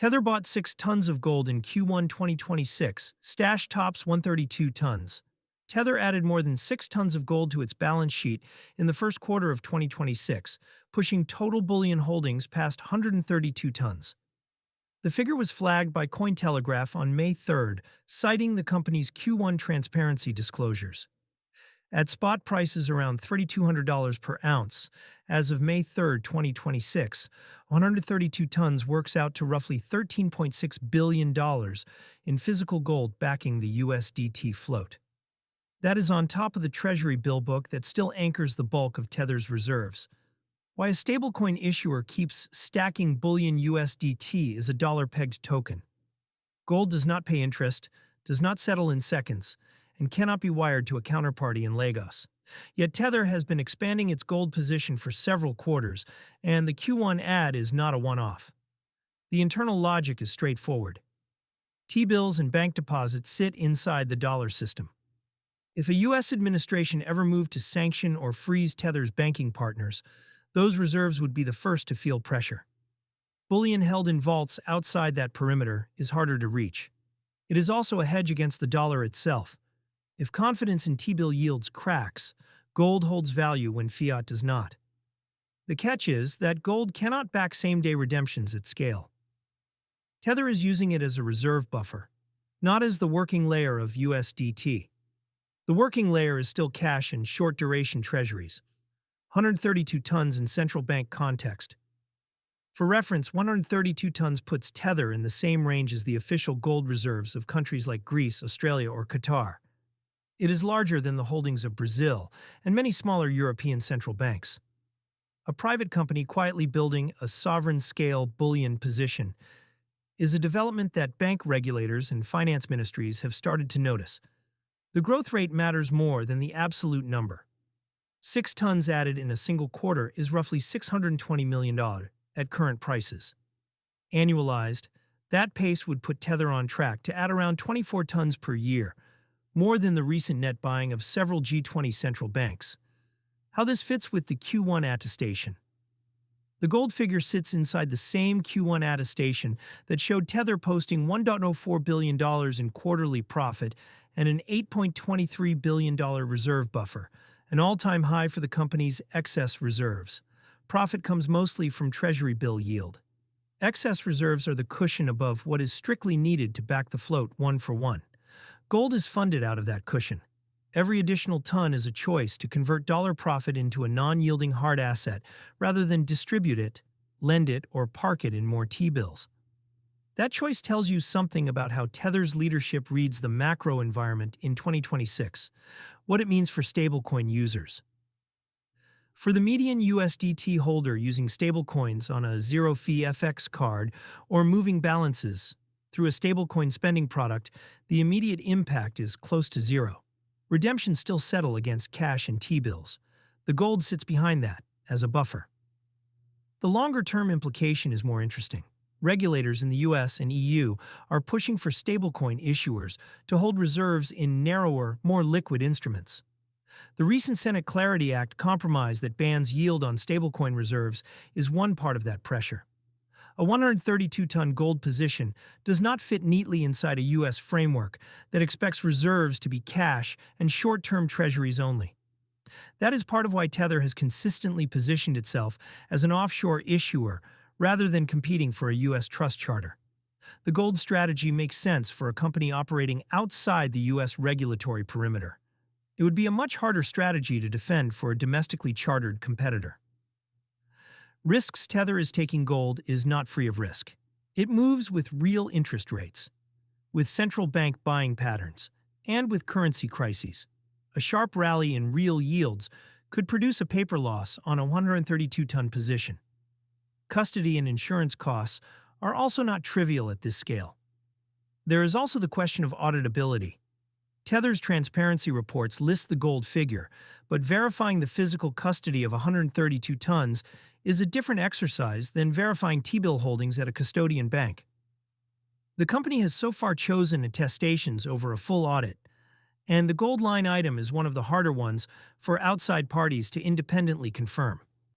Tether bought 6 tons of gold in Q1 2026, stash tops 132 tons. Tether added more than 6 tons of gold to its balance sheet in the first quarter of 2026, pushing total bullion holdings past 132 tons. The figure was flagged by Cointelegraph on May 3rd, citing the company's Q1 transparency disclosures. At spot prices around $3,200 per ounce, as of May 3, 2026, 132 tons works out to roughly $13.6 billion in physical gold backing the USDT float. That is on top of the Treasury bill book that still anchors the bulk of Tether's reserves. Why a stablecoin issuer keeps stacking bullion USDT is a dollar-pegged token. Gold does not pay interest, does not settle in seconds, and cannot be wired to a counterparty in Lagos. Yet Tether has been expanding its gold position for several quarters, and the Q1 add is not a one-off. The internal logic is straightforward. T-bills and bank deposits sit inside the dollar system. If a U.S. administration ever moved to sanction or freeze Tether's banking partners, those reserves would be the first to feel pressure. Bullion held in vaults outside that perimeter is harder to reach. It is also a hedge against the dollar itself. If confidence in T-bill yields cracks, gold holds value when fiat does not. The catch is that gold cannot back same-day redemptions at scale. Tether is using it as a reserve buffer, not as the working layer of USDT. The working layer is still cash and short-duration treasuries, 132 tons in central bank context. For reference, 132 tons puts Tether in the same range as the official gold reserves of countries like Greece, Australia, or Qatar. It is larger than the holdings of Brazil and many smaller European central banks. A private company quietly building a sovereign-scale bullion position is a development that bank regulators and finance ministries have started to notice. The growth rate matters more than the absolute number. 6 tons added in a single quarter is roughly $620 million at current prices. Annualized, that pace would put Tether on track to add around 24 tons per year, more than the recent net buying of several G20 central banks. How this fits with the Q1 attestation. The gold figure sits inside the same Q1 attestation that showed Tether posting $1.04 billion in quarterly profit and an $8.23 billion reserve buffer, an all-time high for the company's excess reserves. Profit comes mostly from Treasury bill yield. Excess reserves are the cushion above what is strictly needed to back the float one for one. Gold is funded out of that cushion. Every additional ton is a choice to convert dollar profit into a non-yielding hard asset rather than distribute it, lend it, or park it in more T-bills. That choice tells you something about how Tether's leadership reads the macro environment in 2026, what it means for stablecoin users. For the median USDT holder using stablecoins on a zero-fee FX card or moving balances through a stablecoin spending product, the immediate impact is close to zero. Redemptions still settle against cash and T-bills. The gold sits behind that, as a buffer. The longer-term implication is more interesting. Regulators in the US and EU are pushing for stablecoin issuers to hold reserves in narrower, more liquid instruments. The recent Senate Clarity Act compromise that bans yield on stablecoin reserves is one part of that pressure. A 132-ton gold position does not fit neatly inside a U.S. framework that expects reserves to be cash and short-term treasuries only. That is part of why Tether has consistently positioned itself as an offshore issuer rather than competing for a U.S. trust charter. The gold strategy makes sense for a company operating outside the U.S. regulatory perimeter. It would be a much harder strategy to defend for a domestically chartered competitor. Risks Tether is taking gold is not free of risk. It moves with real interest rates, with central bank buying patterns, and with currency crises. A sharp rally in real yields could produce a paper loss on a 132-ton position. Custody and insurance costs are also not trivial at this scale. There is also the question of auditability. Tether's transparency reports list the gold figure, but verifying the physical custody of 132 tons is a different exercise than verifying T-bill holdings at a custodian bank. The company has so far chosen attestations over a full audit, and the gold line item is one of the harder ones for outside parties to independently confirm.